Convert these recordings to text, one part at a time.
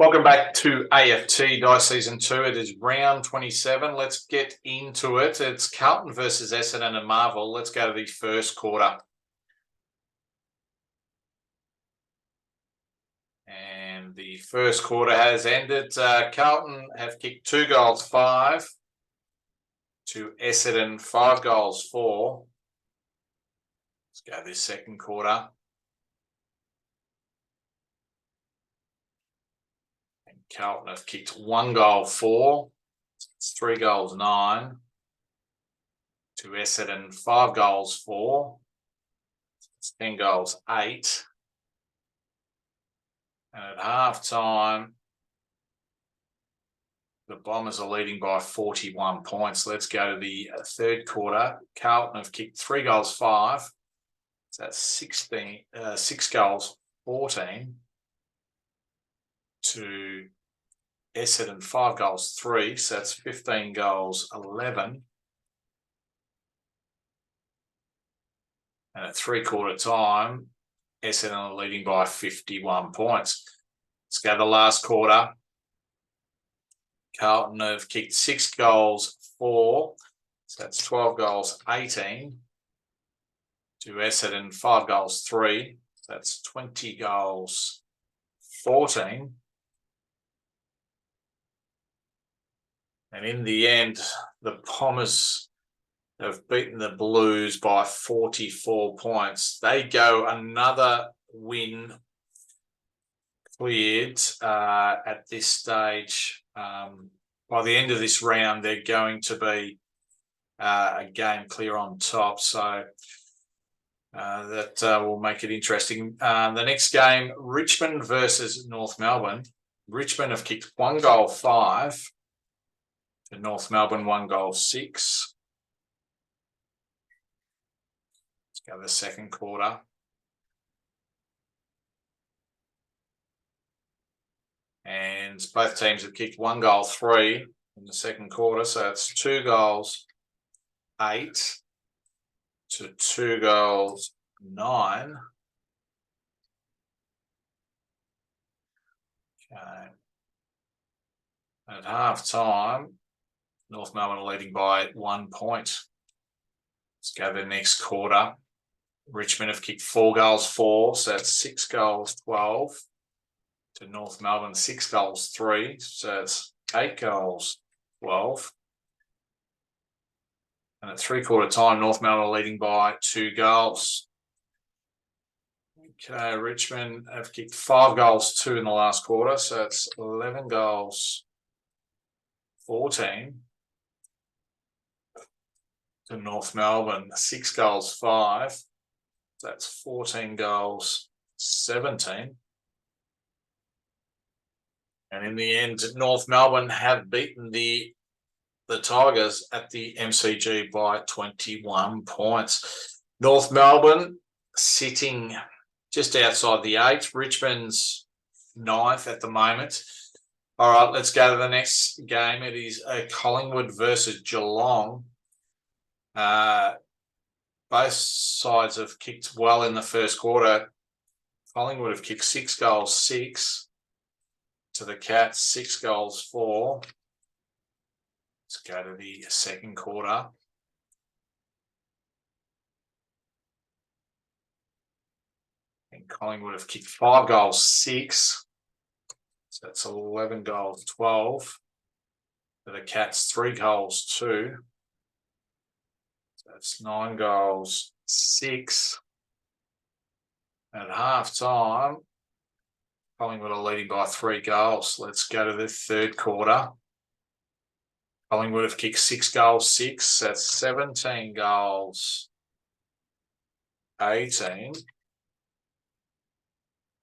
Welcome back to AFT Dice Season 2. It is round 27. Let's get into it. It's Carlton versus Essendon and Marvel. Let's go to the first quarter. And the first quarter has ended. Carlton have kicked 2 goals, 5. To Essendon, 5 goals, 4. Let's go to this second quarter. Carlton have kicked 1 goal, 4. It's 3 goals, 9. To Essendon, 5 goals, 4. It's 10 goals, 8. And at half time, the Bombers are leading by 41 points. Let's go to the third quarter. Carlton have kicked 3 goals, 5. So that's 6 goals, 14. To Essendon, 5 goals, 3. So that's 15 goals, 11. And at three-quarter time, Essendon are leading by 51 points. Let's go to the last quarter. Carlton have kicked 6 goals, 4. So that's 12 goals, 18. To Essendon, 5 goals, 3. So that's 20 goals, 14. And in the end, the Bombers have beaten the Blues by 44 points. They go another win cleared at this stage. By the end of this round, they're going to be a game clear on top. So that will make it interesting. The next game, Richmond versus North Melbourne. Richmond have kicked 1 goal, 5. To North Melbourne, 1 goal, 6. Let's go to the second quarter. And both teams have kicked 1 goal, 3 in the second quarter. So it's 2 goals, 8 to 2 goals, 9. Okay. At half time, North Melbourne are leading by 1 point. Let's go to the next quarter. Richmond have kicked 4 goals, 4. So that's 6 goals, 12. To North Melbourne, 6 goals, 3. So it's 8 goals, 12. And at three-quarter time, North Melbourne are leading by 2 goals. Okay, Richmond have kicked 5 goals, 2 in the last quarter. So it's 11 goals, 14. To North Melbourne, 6 goals, 5. So that's 14 goals, 17. And in the end, North Melbourne have beaten the Tigers at the MCG by 21 points. North Melbourne sitting just outside the 8. Richmond's 9th at the moment. All right, let's go to the next game. It is Collingwood versus Geelong. Both sides have kicked well in the first quarter. Collingwood have kicked 6 goals, 6. To the Cats, 6 goals, 4. Let's go to the second quarter. And Collingwood have kicked 5 goals, 6. So that's 11 goals, 12. For the Cats, 3 goals, 2. So that's 9 goals, 6. At half time, Collingwood are leading by 3 goals. Let's go to the third quarter. Collingwood have kicked 6 goals, 6. That's 17 goals, 18.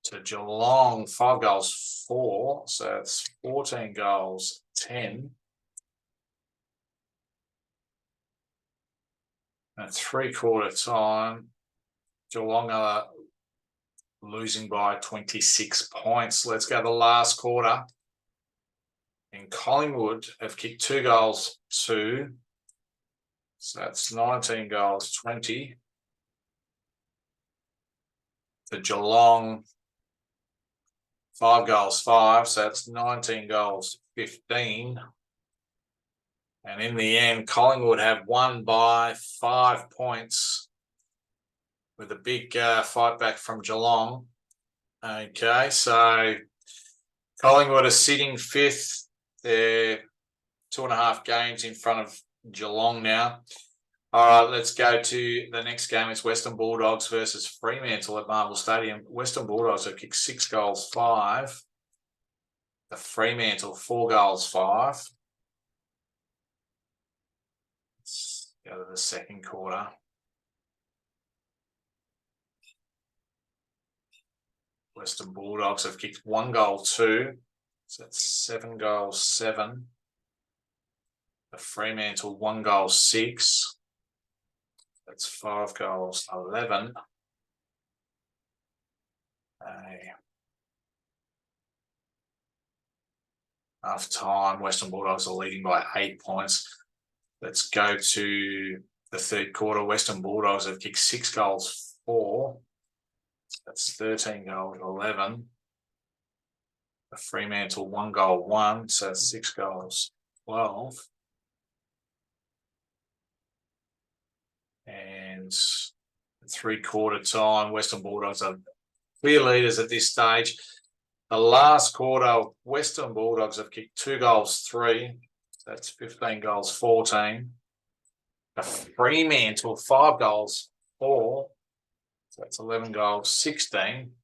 To Geelong, 5 goals, 4. So that's 14 goals, 10. At three-quarter time, Geelong are losing by 26 points. Let's go to the last quarter. And Collingwood have kicked 2 goals, 2. So that's 19 goals, 20. To Geelong, 5 goals 5, so that's 19 goals 15. And in the end, Collingwood have won by 5 points with a big fight back from Geelong. Okay, so Collingwood are sitting 5th. They're 2.5 games in front of Geelong now. All right, let's go to the next game. It's Western Bulldogs versus Fremantle at Marvel Stadium. Western Bulldogs have kicked 6 goals 5. The Fremantle 4 goals 5. Let's go to the second quarter. Western Bulldogs have kicked 1 goal 2. So that's 7 goals 7. The Fremantle 1 goal 6. That's 5 goals 11. Half time, Western Bulldogs are leading by 8 points. Let's go to the third quarter. Western Bulldogs have kicked 6 goals 4. That's 13 goals 11. The Fremantle 1 goal 1, so that's 6 goals 12. And 3/4 time, Western Bulldogs are clear leaders at this stage. The last quarter, Western Bulldogs have kicked 2 goals 3. That's 15 goals 14. The Fremantle 5 goals 4. So that's 11 goals 16.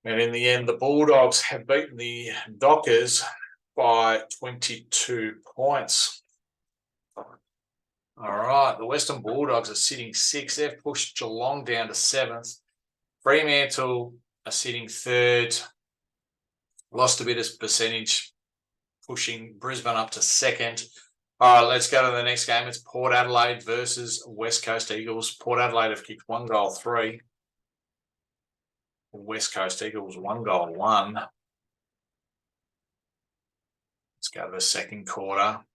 And in the end, the Bulldogs have beaten the Dockers by 22 points. All right, the Western Bulldogs are sitting 6th. They've pushed Geelong down to 7th. Fremantle are sitting 3rd. Lost a bit of percentage, pushing Brisbane up to 2nd. All right, let's go to the next game. It's Port Adelaide versus West Coast Eagles. Port Adelaide have kicked 1 goal 3. West Coast Eagles 1 goal 1. Let's go to the second quarter.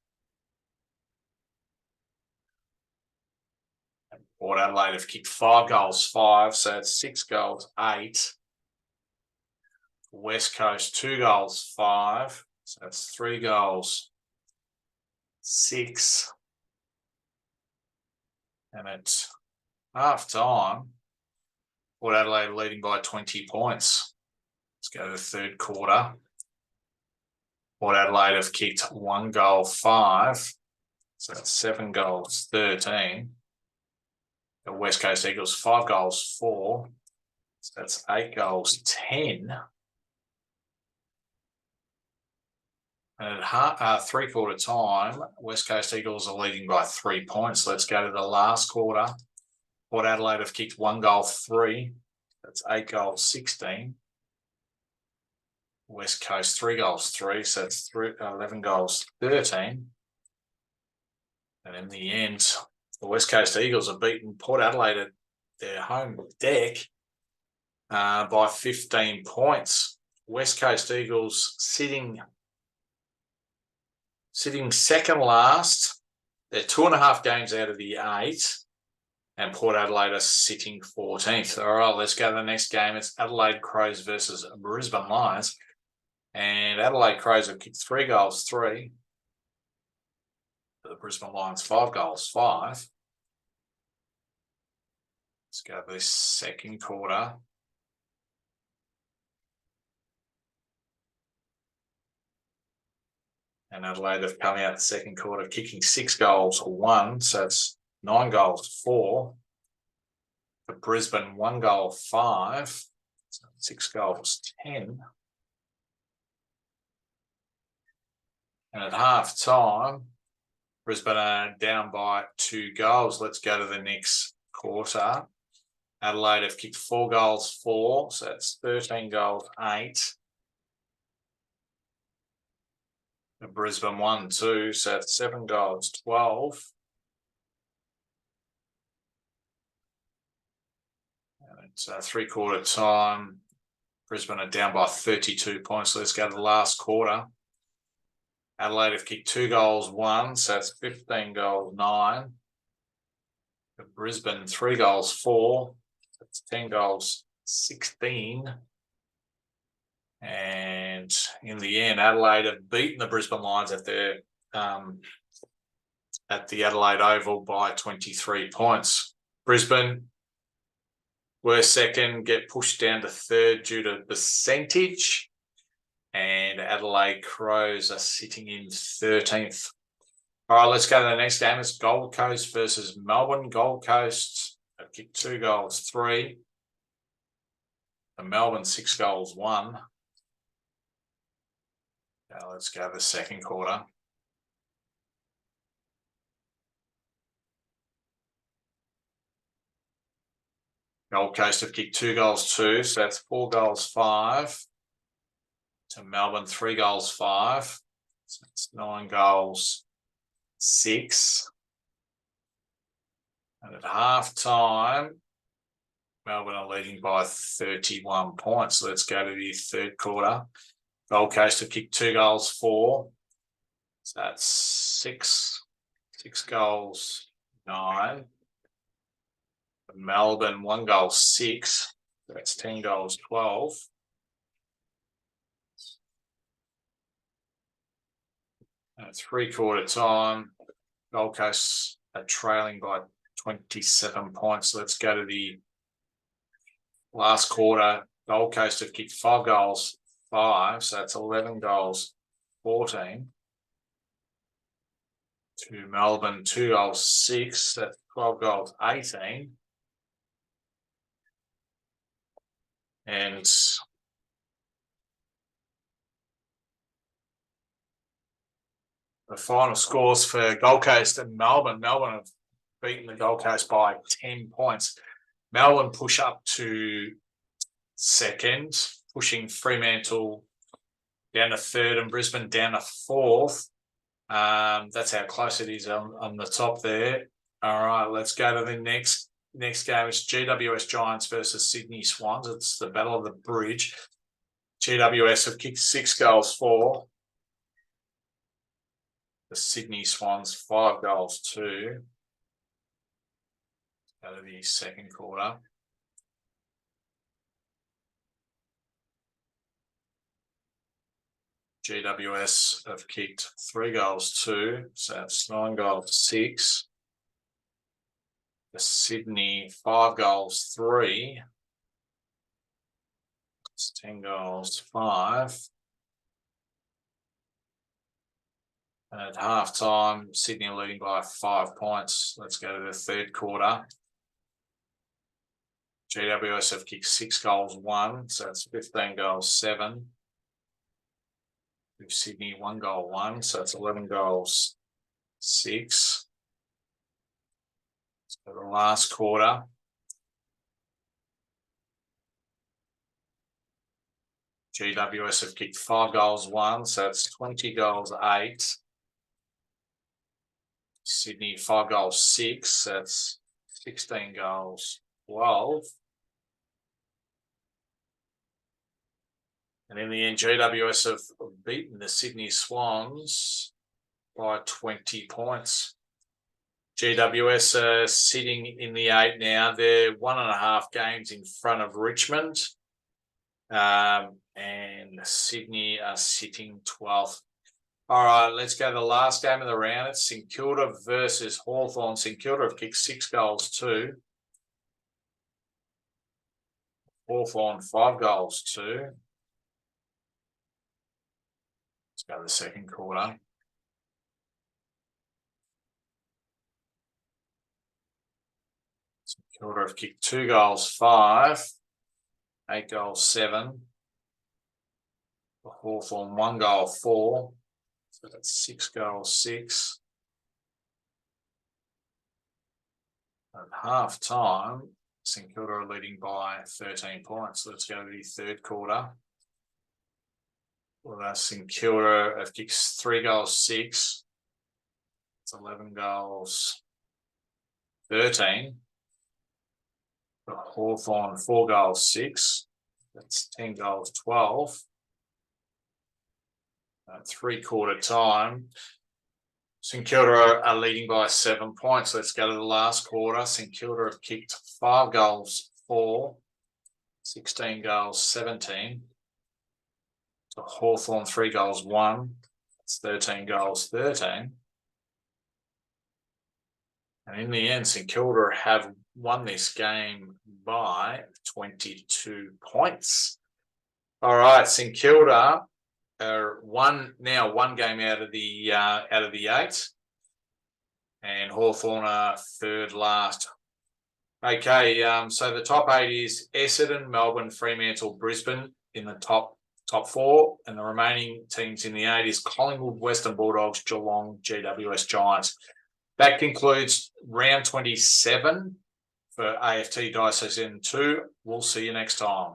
Port Adelaide have kicked 5 goals 5, so it's 6 goals 8. West Coast 2 goals 5, so that's 3 goals 6. And at half time, Port Adelaide leading by 20 points. Let's go to the third quarter. Port Adelaide have kicked 1 goal 5, so that's 7 goals 13. The West Coast Eagles 5 goals 4, so that's 8 goals 10. And at 3/4 time, West Coast Eagles are leading by 3 points. Let's go to the last quarter. Port Adelaide have kicked 1 goal 3. That's 8 goals 16. West Coast 3 goals 3, so that's 11 goals 13. And in the end, the West Coast Eagles have beaten Port Adelaide at their home deck by 15 points. West Coast Eagles sitting second last. They're 2.5 games out of the 8. And Port Adelaide are sitting 14th. All right, let's go to the next game. It's Adelaide Crows versus Brisbane Lions. And Adelaide Crows have kicked 3 goals 3. The Brisbane Lions 5 goals 5. Let's go to this second quarter. And Adelaide have come out the second quarter kicking 6 goals 1. So it's 9 goals 4. For Brisbane, 1 goal 5. So 6 goals 10. And at half time, Brisbane are down by 2 goals. Let's go to the next quarter. Adelaide have kicked 4 goals 4. So that's 13 goals 8. And Brisbane 1 2. So that's 7 goals 12. And it's 3/4 time. Brisbane are down by 32 points. So let's go to the last quarter. Adelaide have kicked 2 goals 1, so that's 15 goals 9. For Brisbane, 3 goals 4, that's 10 goals 16. And in the end, Adelaide have beaten the Brisbane Lions at the Adelaide Oval by 23 points. Brisbane were second, get pushed down to third due to percentage. And Adelaide Crows are sitting in 13th. All right, let's go to the next game. It's Gold Coast versus Melbourne. Gold Coast have kicked 2 goals, 3. And Melbourne 6 goals, 1. Now let's go to the second quarter. Gold Coast have kicked 2 goals, 2. So that's 4 goals, 5. To Melbourne, 3 goals, 5. So it's 9 goals, 6. And at half time, Melbourne are leading by 31 points. So let's go to the third quarter. Gold Coast have kicked 2 goals, 4. So that's 6 goals, 9. Melbourne, 1 goal, 6. So that's 10 goals, 12. At 3/4 time, Gold Coast are trailing by 27 points. Let's go to the last quarter. Gold Coast have kicked 5 goals, 5. So that's 11 goals, 14. To Melbourne, 2 goals, 6. That's 12 goals, 18. And the final scores for Gold Coast and Melbourne. Melbourne have beaten the Gold Coast by 10 points. Melbourne push up to second, pushing Fremantle down to third and Brisbane down to fourth. That's how close it is on the top there. All right, let's go to the next game. It's GWS Giants versus Sydney Swans. It's the Battle of the Bridge. GWS have kicked 6 goals, 4. The Sydney Swans 5 goals, 2. Go to the second quarter. GWS have kicked 3 goals, 2. So that's 9 goals, 6. The Sydney 5 goals, 3. It's 10 goals, 5. And at half time, Sydney are leading by 5 points. Let's go to the third quarter. GWS have kicked 6 goals, 1. So that's 15 goals, 7. Sydney 1 goal, 1. So that's 11 goals, 6. Let's go to the last quarter. GWS have kicked 5 goals, 1. So that's 20 goals, 8. Sydney 5 goals, 6. That's 16 goals, 12. And in the end, GWS have beaten the Sydney Swans by 20 points. GWS are sitting in the 8 now. They're 1.5 games in front of Richmond. And Sydney are sitting 12th. All right, let's go to the last game of the round. It's St Kilda versus Hawthorn. St Kilda have kicked 6 goals, 2. Hawthorn 5 goals, 2. Let's go to the second quarter. St Kilda have kicked 2 goals, 5. 8 goals, 7. Hawthorn 1 goal, 4. So that's 6 goals, 6. At half time, St Kilda are leading by 13 points. Let's go to the third quarter. Well, St Kilda have kicked 3 goals, 6. It's 11 goals, 13. Hawthorn 4 goals, 6. That's 10 goals, 12. At 3/4 time, St Kilda are leading by 7 points. Let's go to the last quarter. St Kilda have kicked 5 goals, 4. 16 goals, 17. So Hawthorn 3 goals, 1. It's 13 goals, 13. And in the end, St Kilda have won this game by 22 points. All right, St Kilda are one game out of the 8, and Hawthorn are third last. Okay, so the top 8 is Essendon, Melbourne, Fremantle, Brisbane in the top 4, and the remaining teams in the 8 is Collingwood, Western Bulldogs, Geelong, GWS Giants. That concludes round 27 for AFT Dice Season 2. We'll see you next time.